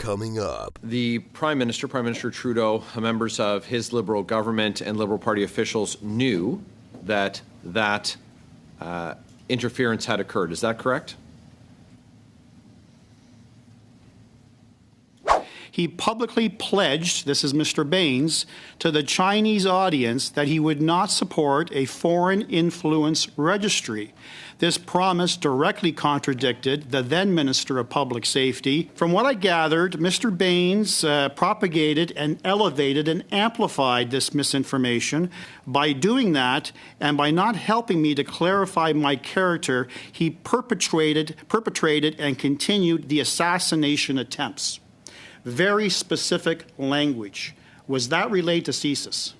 Coming up. The Prime Minister Trudeau, members of his Liberal government and Liberal Party officials knew that interference had occurred. Is that correct? He publicly pledged, this is Mr. Baines, to the Chinese audience that he would not support a foreign influence registry. This promise directly contradicted the then Minister of Public Safety. From what I gathered, Mr. Baines propagated and elevated and amplified this misinformation. By doing that, and by not helping me to clarify my character, he perpetrated and continued the assassination attempts. Very specific language. Was that relayed to CSIS?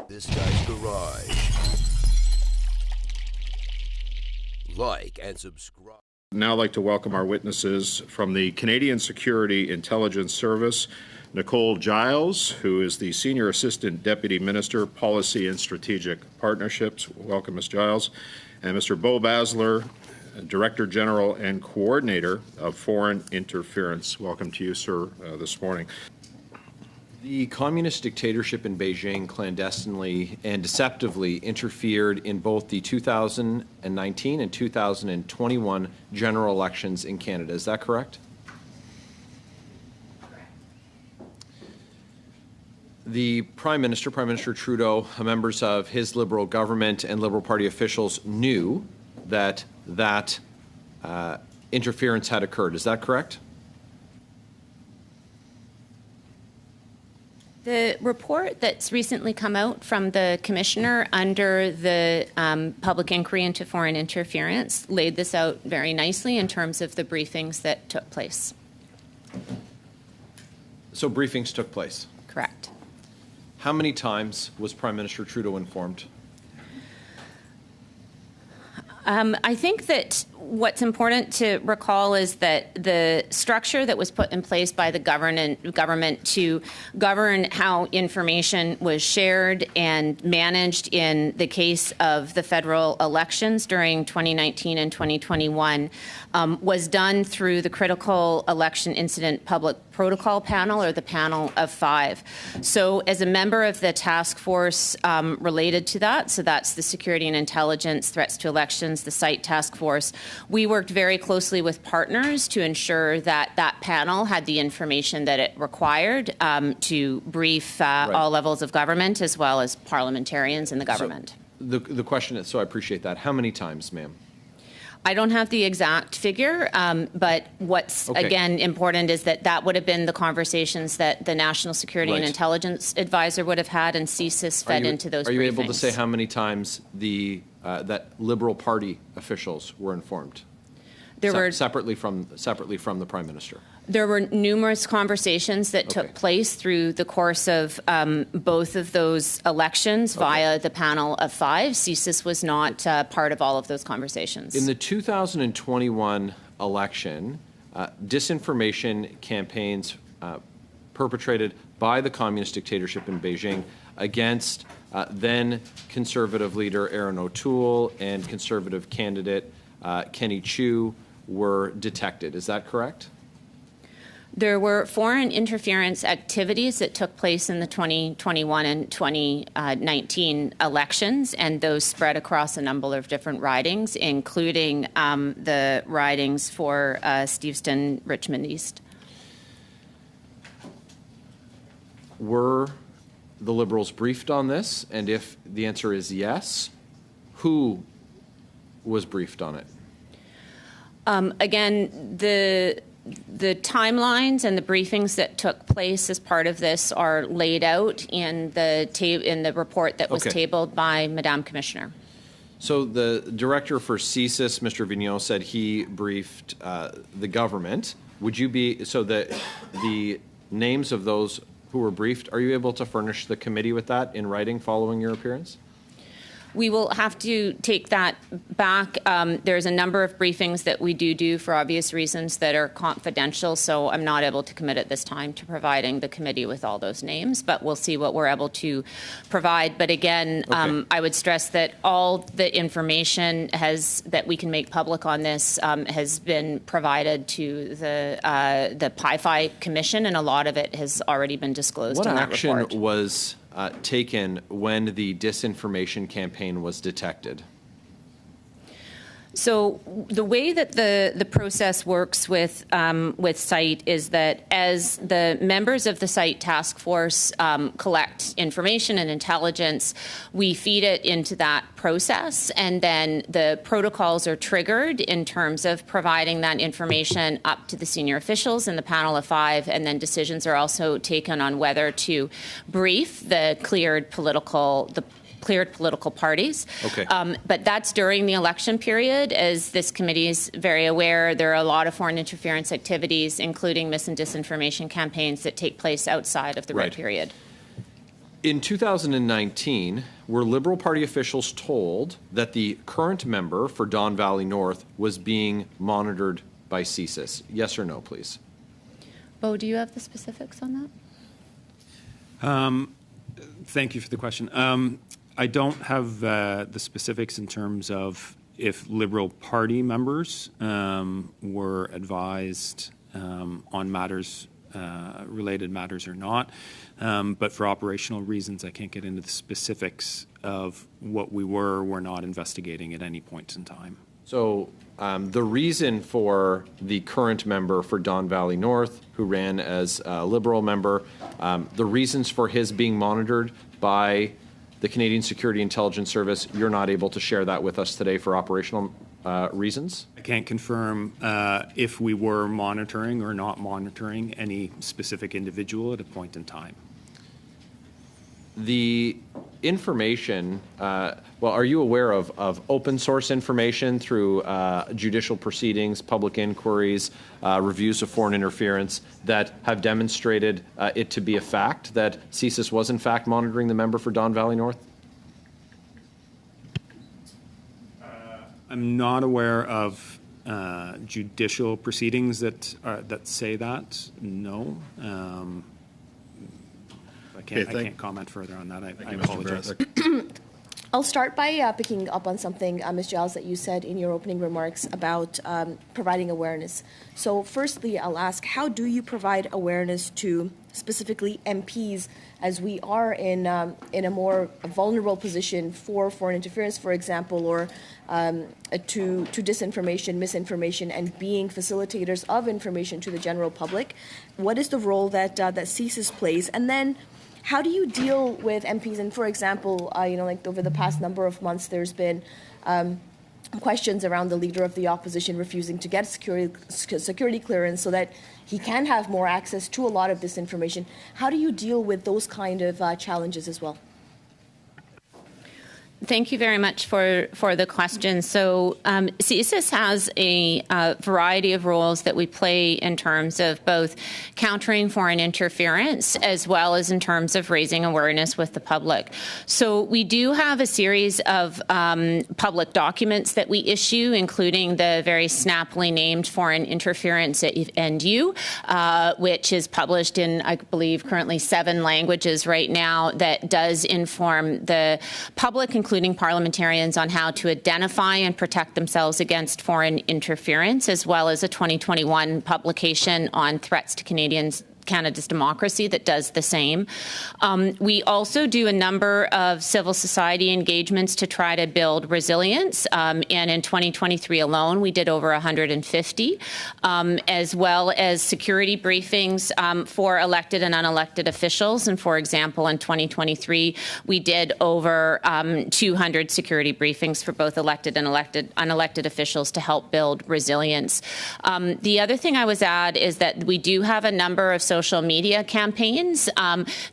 This Guy's Garage. Like and subscribe. Now I'd like to welcome our witnesses from the Canadian Security Intelligence Service, Nicole Giles, who is the Senior Assistant Deputy Minister, Policy and Strategic Partnerships. Welcome, Ms. Giles. And Mr. Beau Basler, Director General and Coordinator of Foreign Interference. Welcome to you, sir, this morning. The communist dictatorship in Beijing clandestinely and deceptively interfered in both the 2019 and 2021 general elections in Canada. Is that correct? The Prime Minister Trudeau, members of his Liberal government and Liberal Party officials knew that interference had occurred. Is that correct? The report that's recently come out from the Commissioner under the public inquiry into foreign interference laid this out very nicely in terms of the briefings that took place. So briefings took place? Correct. How many times was Prime Minister Trudeau informed? I think that what's important to recall is that the structure that was put in place by the government to govern how information was shared and managed in the case of the federal elections during 2019 and 2021 was done through the Critical Election Incident Public Protocol Panel, or the Panel of Five. So as a member of the task force related to that, so that's the Security and Intelligence, Threats to Elections, the SITE task force, we worked very closely with partners to ensure that that panel had the information that it required to brief all levels of government as well as parliamentarians in the government. So the question is, so I appreciate that. How many times, ma'am? I don't have the exact figure, but what's, again, important is that that would have been the conversations that the National Security and Intelligence Advisor would have had, and CSIS fed into those briefings. Are you able to say how many times that Liberal Party officials were informed? There were separately from the Prime Minister. There were numerous conversations that took place through the course of both of those elections via the Panel of Five. CSIS was not part of all of those conversations. In the 2021 election, disinformation campaigns perpetrated by the communist dictatorship in Beijing against then Conservative leader Aaron O'Toole and Conservative candidate Kenny Chiu were detected. Is that correct? There were foreign interference activities that took place in the 2021 and 2019 elections, and those spread across a number of different ridings, including the ridings for Steveston, Richmond East. Were the Liberals briefed on this? And if the answer is yes, who was briefed on it? Again, the timelines and the briefings that took place as part of this are laid out in the report that was tabled by Madame Commissioner. So the director for CSIS, Mr. Vigneault, said he briefed the government. Would you be, so the names of those who were briefed, are you able to furnish the committee with that in writing following your appearance? We will have to take that back. There's a number of briefings that we do for obvious reasons that are confidential, so I'm not able to commit at this time to providing the committee with all those names, but we'll see what we're able to provide. But again, I would stress that all the information that we can make public on this has been provided to the PIFI Commission, and a lot of it has already been disclosed in that report. What action was taken when the disinformation campaign was detected? So the way that the process works with SITE is that as the members of the SITE task force collect information and intelligence, we feed it into that process, and then the protocols are triggered in terms of providing that information up to the senior officials in the panel of 5, and then decisions are also taken on whether to brief the cleared political parties. Okay. But that's during the election period. As this committee is very aware, there are a lot of foreign interference activities, including mis- and disinformation campaigns that take place outside of the red period. In 2019, were Liberal Party officials told that the current member for Don Valley North was being monitored by CSIS? Yes or no, please? Bo, do you have the specifics on that? Thank you for the question. I don't have the specifics in terms of if Liberal Party members were advised on matters, related matters or not. But for operational reasons, I can't get into the specifics of what we were or were not investigating at any point in time. So the reason for the current member for Don Valley North, who ran as a Liberal member, the reasons for his being monitored by the Canadian Security Intelligence Service, you're not able to share that with us today for operational reasons? I can't confirm if we were monitoring or not monitoring any specific individual at a point in time. The information, are you aware of open source information through judicial proceedings, public inquiries, reviews of foreign interference that have demonstrated it to be a fact that CSIS was in fact monitoring the member for Don Valley North? I'm not aware of judicial proceedings that say that. No. I can't comment further on that. I apologize. I'll start by picking up on something, Ms. Giles, that you said in your opening remarks about providing awareness. So firstly, I'll ask, how do you provide awareness to specifically MPs, as we are in a more vulnerable position for foreign interference, for example, or to disinformation, misinformation, and being facilitators of information to the general public? What is the role that CSIS plays? And then how do you deal with MPs? And for example, like over the past number of months, there's been questions around the leader of the opposition refusing to get security clearance so that he can have more access to a lot of this information. How do you deal with those kind of challenges as well? Thank you very much for the question. So CSIS has a variety of roles that we play in terms of both countering foreign interference as well as in terms of raising awareness with the public. So we do have a series of public documents that we issue, including the very snappily named Foreign Interference and You, which is published in, I believe, currently 7 languages right now, that does inform the public, including parliamentarians, on how to identify and protect themselves against foreign interference, as well as a 2021 publication on threats to Canada's democracy that does the same. We also do a number of civil society engagements to try to build resilience, and in 2023 alone, we did over 150, as well as security briefings for elected and unelected officials. And for example, in 2023, we did over 200 security briefings for both elected and unelected officials to help build resilience. The other thing I would add is that we do have a number of social social media campaigns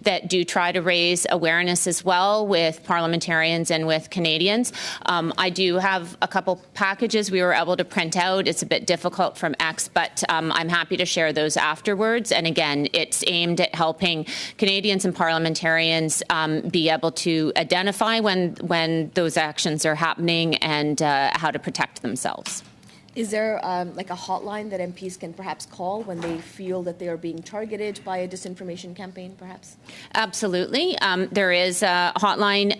that do try to raise awareness as well with parliamentarians and with Canadians. I do have a couple packages we were able to print out. It's a bit difficult from X, but I'm happy to share those afterwards. And again, it's aimed at helping Canadians and parliamentarians be able to identify when those actions are happening and how to protect themselves. Is there like a hotline that MPs can perhaps call when they feel that they are being targeted by a disinformation campaign, perhaps? Absolutely. There is a hotline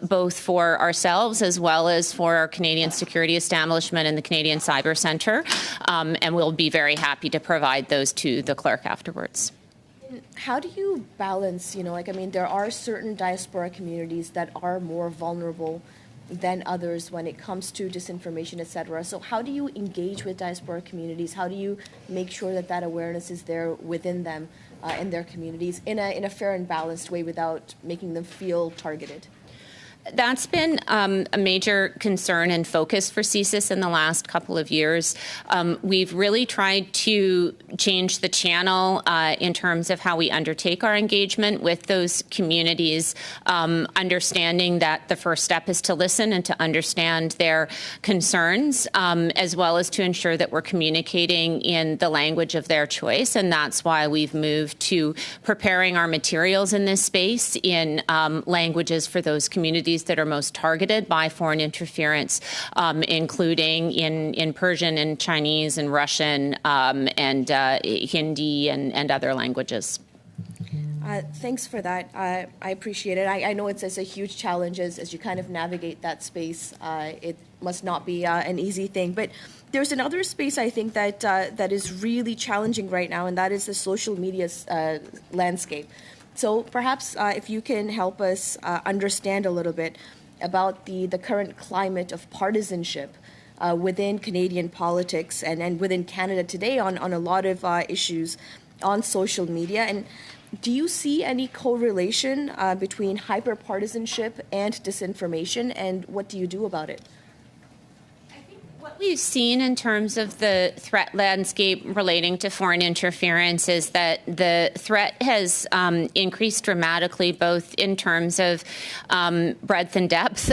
both for ourselves as well as for our Canadian Security Establishment and the Canadian Cyber Centre, and we'll be very happy to provide those to the clerk afterwards. How do you balance, there are certain diaspora communities that are more vulnerable than others when it comes to disinformation, et cetera. So how do you engage with diaspora communities? How do you make sure that awareness is there within them and their communities in a fair and balanced way without making them feel targeted? That's been a major concern and focus for CSIS in the last couple of years. We've really tried to change the channel in terms of how we undertake our engagement with those communities, understanding that the first step is to listen and to understand their concerns, as well as to ensure that we're communicating in the language of their choice. And that's why we've moved to preparing our materials in this space in languages for those communities that are most targeted by foreign interference, including in Persian and Chinese and Russian and Hindi and other languages. Thanks for that. I appreciate it. I know it's a huge challenge as you kind of navigate that space. It must not be an easy thing. But there's another space I think that is really challenging right now, and that is the social media landscape. So perhaps if you can help us understand a little bit about the current climate of partisanship within Canadian politics and within Canada today on a lot of issues on social media. And do you see any correlation between hyper-partisanship and disinformation, and what do you do about it? What we've seen in terms of the threat landscape relating to foreign interference is that the threat has increased dramatically, both in terms of breadth and depth,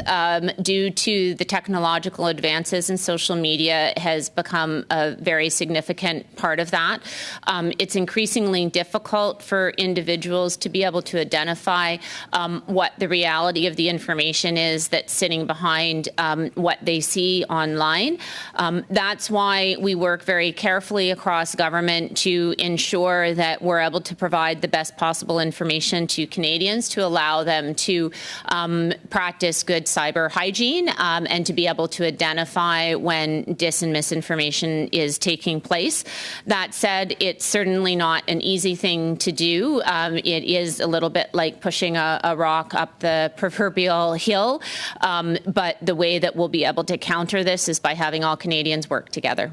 due to the technological advances, and social media has become a very significant part of that. It's increasingly difficult for individuals to be able to identify what the reality of the information is that's sitting behind what they see online. That's why we work very carefully across government to ensure that we're able to provide the best possible information to Canadians to allow them to practice good cyber hygiene and to be able to identify when dis and misinformation is taking place. That said, it's certainly not an easy thing to do. It is a little bit like pushing a rock up the proverbial hill, but the way that we'll be able to counter this is by having all Canadians work together.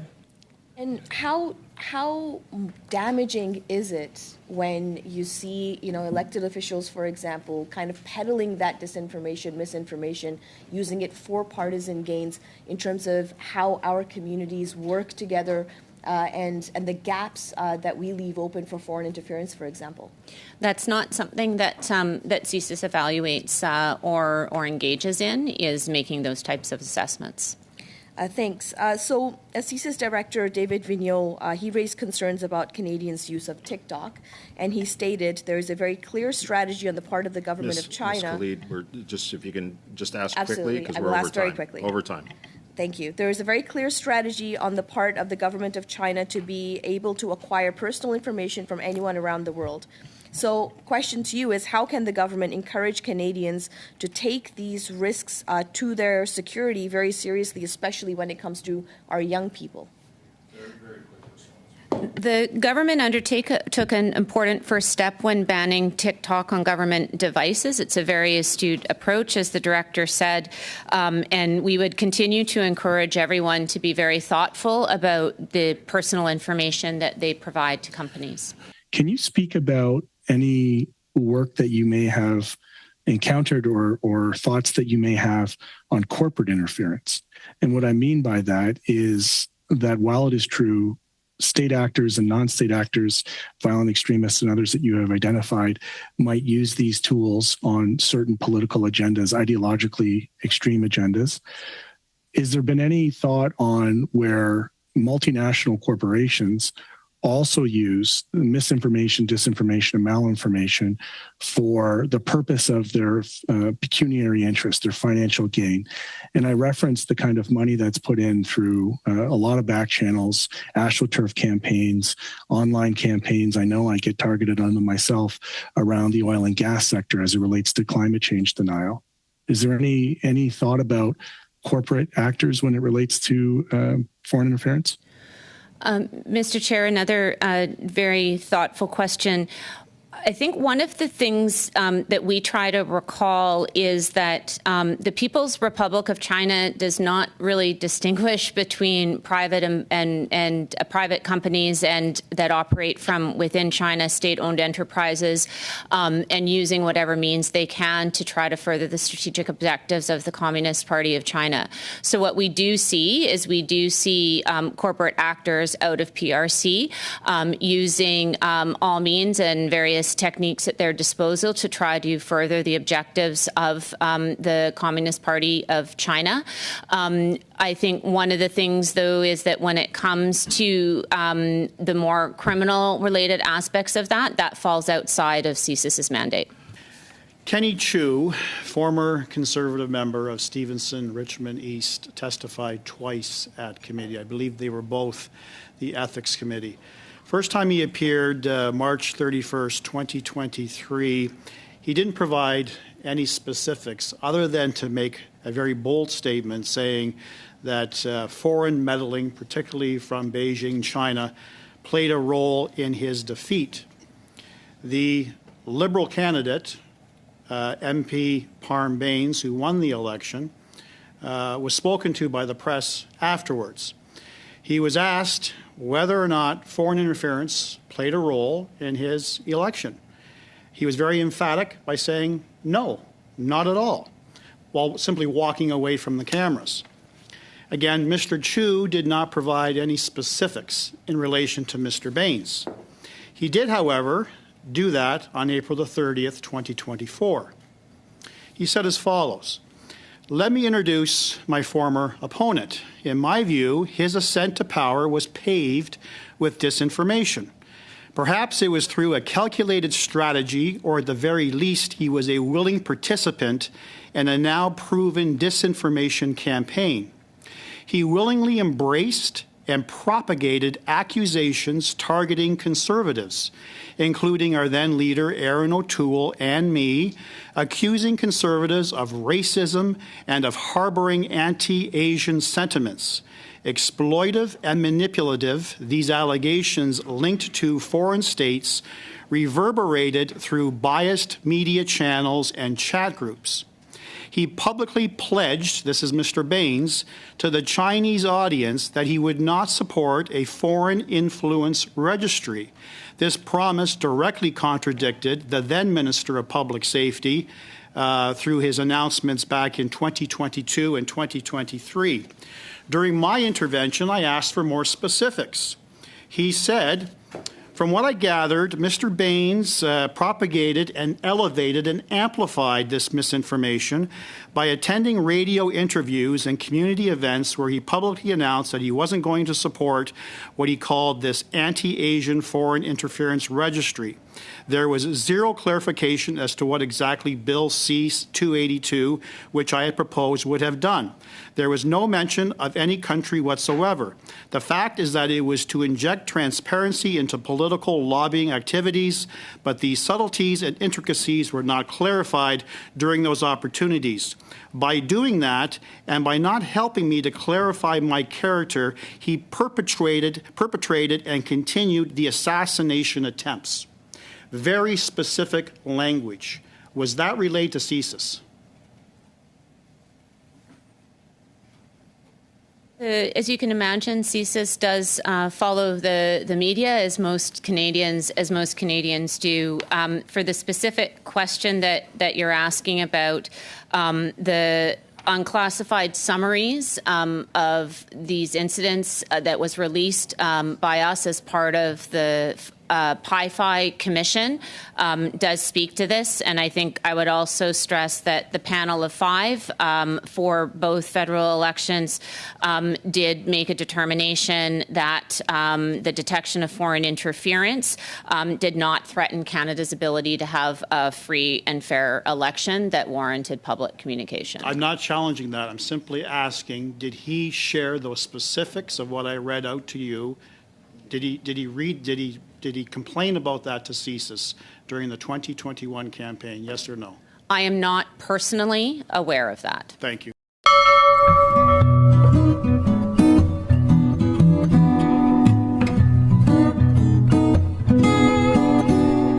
And how damaging is it when you see, elected officials, for example, kind of peddling that disinformation, misinformation, using it for partisan gains in terms of how our communities work together and the gaps that we leave open for foreign interference, for example? That's not something that CSIS evaluates or engages in, is making those types of assessments. Thanks. So, as CSIS Director David Vigneault, he raised concerns about Canadians' use of TikTok, and he stated there is a very clear strategy on the part of the government of China. Ms. Khalid, if you can just ask Absolutely. quickly, because I we're will over ask very time. quickly. Over time. Thank you. There is a very clear strategy on the part of the government of China to be able to acquire personal information from anyone around the world. So, question to you is, how can the government encourage Canadians to take these risks to their security very seriously, especially when it comes to our young people? The government took an important first step when banning TikTok on government devices. It's a very astute approach, as the director said, and we would continue to encourage everyone to be very thoughtful about the personal information that they provide to companies. Can you speak about any work that you may have encountered or thoughts that you may have on corporate interference? And what I mean by that is that while it is true state actors and non-state actors, violent extremists and others that you have identified, might use these tools on certain political agendas, ideologically extreme agendas. Has there been any thought on where multinational corporations also use misinformation, disinformation, and malinformation for the purpose of their pecuniary interest, their financial gain? And I referenced the kind of money that's put in through a lot of back channels, AstroTurf campaigns, online campaigns. I know I get targeted on them myself around the oil and gas sector as it relates to climate change denial. Is there any thought about corporate actors when it relates to foreign interference? Mr. Chair, another very thoughtful question. I think one of the things that we try to recall is that the People's Republic of China does not really distinguish between private and private companies and that operate from within China, state-owned enterprises, and using whatever means they can to try to further the strategic objectives of the Communist Party of China. So what we do see is corporate actors out of PRC using all means and various techniques at their disposal to try to further the objectives of the Communist Party of China. I think one of the things, though, is that when it comes to the more criminal-related aspects of that falls outside of CSIS's mandate. Kenny Chu, former Conservative member of Stevenson, Richmond East, testified twice at committee. I believe they were both the Ethics Committee. First time he appeared, March 31st, 2023, he didn't provide any specifics other than to make a very bold statement saying that foreign meddling, particularly from Beijing, China, played a role in his defeat. The Liberal candidate, MP Parm Bains, who won the election, was spoken to by the press afterwards. He was asked whether or not foreign interference played a role in his election. He was very emphatic by saying, no, not at all, while simply walking away from the cameras. Again, Mr. Chu did not provide any specifics in relation to Mr. Bains. He did, however, do that on April the 30th, 2024. He said as follows: "Let me introduce my former opponent. In my view, his ascent to power was paved with disinformation. Perhaps it was through a calculated strategy, or at the very least, he was a willing participant in a now proven disinformation campaign. He willingly embraced and propagated accusations targeting conservatives, including our then leader Aaron O'Toole and me, accusing conservatives of racism and of harboring anti-Asian sentiments. Exploitive and manipulative, these allegations linked to foreign states reverberated through biased media channels and chat groups. He publicly pledged," this is Mr. Bains, "to the Chinese audience that he would not support a foreign influence registry. This promise directly contradicted the then Minister of Public Safety through his announcements back in 2022 and 2023. During my intervention, I asked for more specifics. He said, from what I gathered, Mr. Bains propagated and elevated and amplified this misinformation by attending radio interviews and community events where he publicly announced that he wasn't going to support what he called this anti-Asian foreign interference registry. There was zero clarification as to what exactly Bill C-282, which I had proposed, would have done. There was no mention of any country whatsoever. The fact is that it was to inject transparency into political lobbying activities, but the subtleties and intricacies were not clarified during those opportunities. By doing that, and by not helping me to clarify my character, he perpetrated and continued the assassination attempts." Very specific language. Was that relayed to CSIS? As you can imagine, CSIS does follow the media, as most Canadians do. For the specific question that you're asking about, the unclassified summaries of these incidents that was released by us as part of the PI-FI Commission does speak to this, and I think I would also stress that the panel of 5 for both federal elections did make a determination that the detection of foreign interference did not threaten Canada's ability to have a free and fair election that warranted public communication. I'm not challenging that. I'm simply asking, did he share those specifics of what I read out to you? Did he complain about that to CSIS during the 2021 campaign, yes or no? I am not personally aware of that. Thank you.